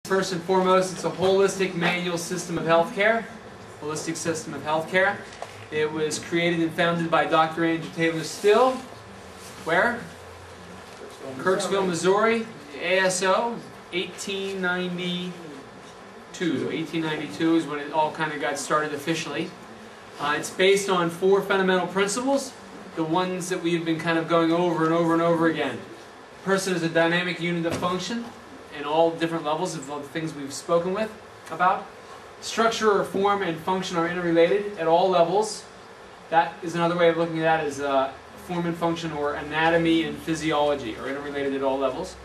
First and foremost, it's a holistic manual system of healthcare. Holistic system of healthcare. It was created and founded by Dr. Andrew Taylor Still. Where? Kirksville, Missouri. ASO, 1892. 1892 is when it all kind of got started officially. It's based on 4 fundamental principles, the ones that we've been kind of going over and over and over again. The person is a dynamic unit of function in all different levels of the things we've spoken about. Structure or form and function are interrelated at all levels. That is another way of looking at it, is form and function, or anatomy and physiology are interrelated at all levels.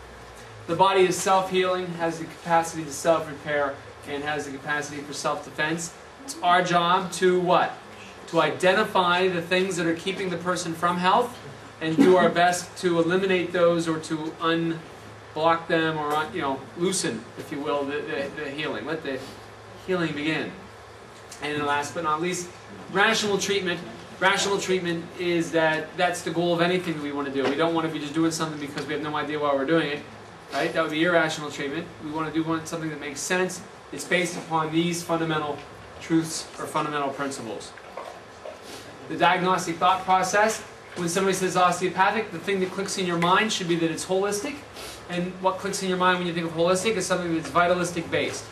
The body is self-healing, has the capacity to self-repair, and has the capacity for self-defense. It's our job to what? To identify the things that are keeping the person from health and do our best to eliminate those, or to unblock them, or loosen, if you will, the healing. Let the healing begin. And then last but not least, rational treatment. Rational treatment is that's the goal of anything that we want to do. We don't want to be just doing something because we have no idea why we're doing it. Right? That would be irrational treatment. We want to do something that makes sense. It's based upon these fundamental truths or fundamental principles. The diagnostic thought process. When somebody says osteopathic, the thing that clicks in your mind should be that it's holistic. And what clicks in your mind when you think of holistic is something that's vitalistic based.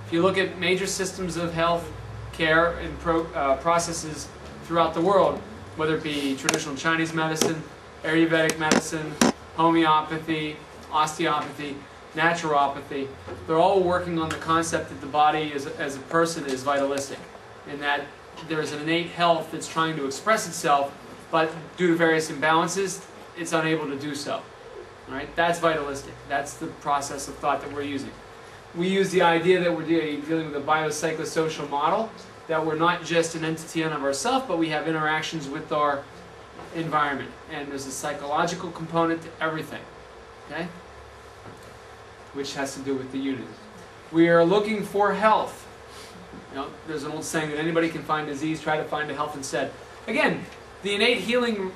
If you look at major systems of health care and processes throughout the world, whether it be traditional Chinese medicine, Ayurvedic medicine, homeopathy, osteopathy, naturopathy, they're all working on the concept that the body as a person is vitalistic, and that there's an innate health that's trying to express itself, but due to various imbalances, it's unable to do so. All right? That's vitalistic. That's the process of thought that we're using. We use the idea that we're dealing with a biopsychosocial model, that we're not just an entity in of ourselves, but we have interactions with our environment. And there's a psychological component to everything, okay? Which has to do with the unit. We are looking for health. There's an old saying that anybody can find disease, try to find a health instead. Again, the innate healing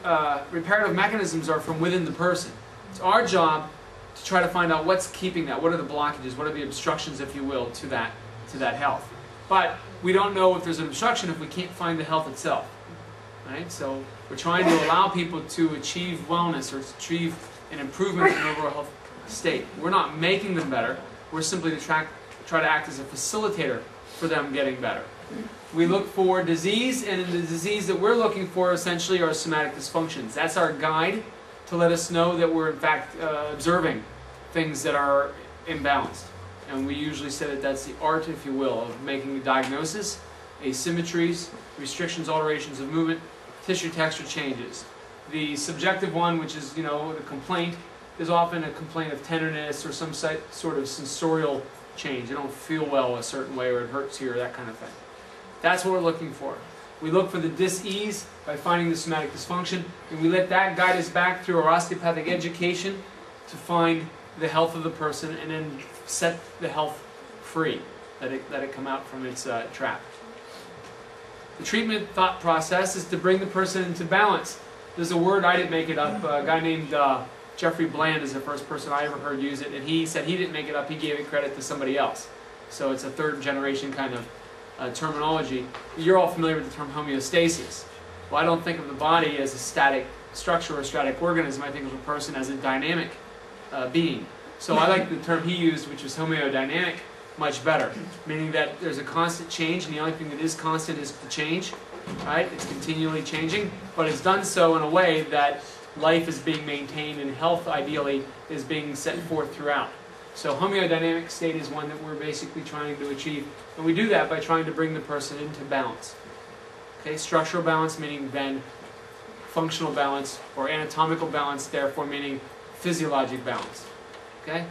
reparative mechanisms are from within the person. It's our job to try to find out what's keeping that. What are the blockages? What are the obstructions, if you will, to that health? But we don't know if there's an obstruction if we can't find the health itself. Right? So we're trying to allow people to achieve wellness, or achieve an improvement in overall health state. We're not making them better. We're simply to try to act as a facilitator for them getting better. We look for disease, and in the disease that we're looking for essentially are somatic dysfunctions. That's our guide to let us know that we're in fact observing things that are imbalanced. And we usually say that that's the art, if you will, of making the diagnosis, asymmetries, restrictions, alterations of movement, tissue texture changes. The subjective one, which is, the complaint, is often a complaint of tenderness or some sort of sensorial change. You don't feel well a certain way, or it hurts here, that kind of thing. That's what we're looking for. We look for the dis-ease by finding the somatic dysfunction, and we let that guide us back through our osteopathic education to find the health of the person, and then set the health free, let it come out from its trap. The treatment thought process is to bring the person into balance. There's a word, I didn't make it up, a guy named Jeffrey Bland is the first person I ever heard use it, and he said he didn't make it up, he gave it credit to somebody else. So it's a third generation kind of terminology. You're all familiar with the term homeostasis. Well, I don't think of the body as a static structure or a static organism. I think of a person as a dynamic being. So I like the term he used, which was homeodynamic, much better, meaning that there's a constant change, and the only thing that is constant is the change. Right? It's continually changing, but it's done so in a way that life is being maintained, and health, ideally, is being set forth throughout. So homeodynamic state is one that we're basically trying to achieve, and we do that by trying to bring the person into balance. Okay, structural balance meaning then functional balance, or anatomical balance, therefore meaning physiologic balance. Okay?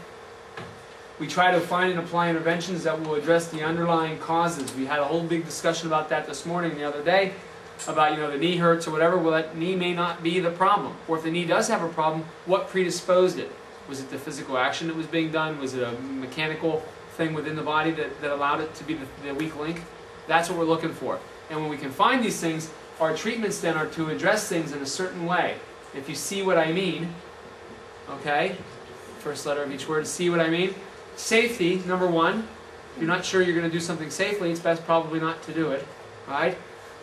We try to find and apply interventions that will address the underlying causes. We had a whole big discussion about that this morning, the other day, about the knee hurts or whatever. Well, that knee may not be the problem. Or if the knee does have a problem, what predisposed it? Was it the physical action that was being done? Was it a mechanical thing within the body that allowed it to be the weak link? That's what we're looking for. And when we can find these things, our treatments then are to address things in a certain way. If you see what I mean, okay? First letter of each word, see what I mean? Safety, number one. If you're not sure you're going to do something safely, it's best probably not to do it. Right?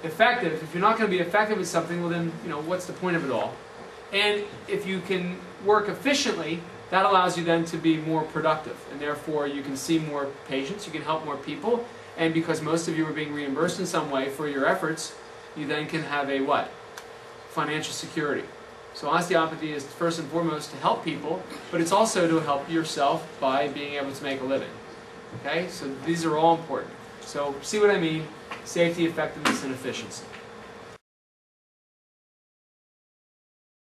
Effective. If you're not going to be effective at something, well then, what's the point of it all? And if you can work efficiently, that allows you then to be more productive. And therefore, you can see more patients, you can help more people, and because most of you are being reimbursed in some way for your efforts, you then can have a what? Financial security. So osteopathy is first and foremost to help people, but it's also to help yourself by being able to make a living. Okay? So these are all important. So see what I mean? Safety, effectiveness, and efficiency.